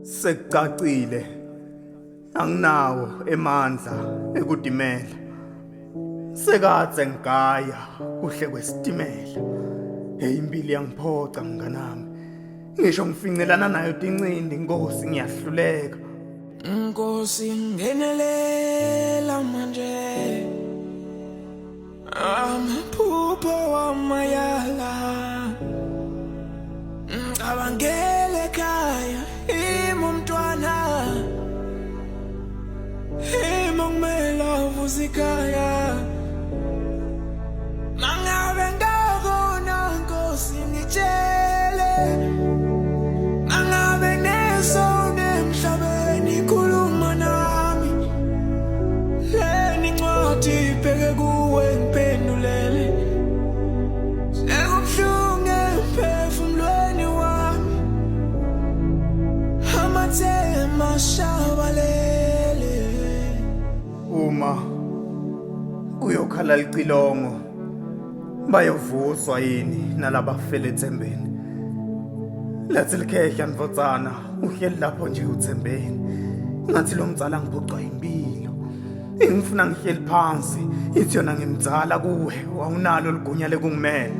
Sekucacile anginawo emandla ekudimela sekadze ngigaya kuhle kwesitimela impilo yangiphoca mnganami ngisho ngifincelana nayo tincindi Nkosi ngiyahluleka Nkosi ngenelela manje amaphupho wamayala ngicabangele ekhaya umntwana kumele avuze ikhaya mangabe ngakona Nkosi ngitshele mangabe nesona emhlabeni khuluma nami leni ncwadi ibheke kuwe ngiphendulele sekubuhlungu emphefumulweni wami amathemba ashabalele uma uyokhala licilongo bayovuswa yini nalabafele ethembeni lathi likhehla mvotsana uhleli lapho nje uthembeni ngathi lo mdzala ngiphucwa impilo ngifuna ngihleli phansi ithi yona ngimdzala kuwe awunalo ligunya lekungimela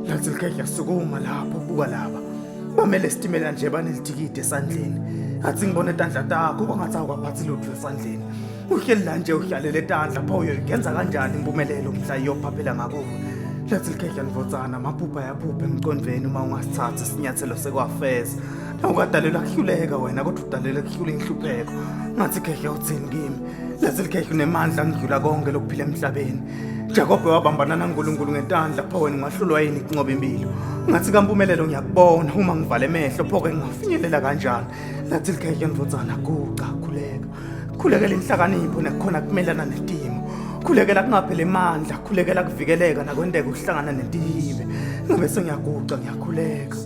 lathi likhehla sukuma lapho buka laba bamele sitimela nje banelitikiti esandleni athi ngibone tandla takho kwangathi awukaphathi lutho esandleni uhleli la nje uhlalele etandla pho uyenza kanjani impumelelo mhla iyophaphela ngakuwe lathi likhehla mvotsana maphupha yaphupha emicondveni uma ungasithatha isinyathelo sekwafeza awukadalelwa kuhluleka wena kodwa udalelwe kuhlula inhlupheko ngathi khehla uthini kimi lathi likhehla unemandla ngidlula konke lokuphila emhlabeni Jacob wabambana naNkulunkulu ngentandla pho wena ngahlulwa yini kunqoba impilo ngathi kampumelelo ngiyakubona uma ngivale emehlo pho ke ngingafinyelela kanjani lathi likhehla mvotsana guqa khulekela inhlakanipho nekhona kumelana netimo khulekela kungaphele amandla khulekela kuvikeleka nakwendeka ukuhlangana nentihime ngabe sengiyaguqa ngiyakhuleka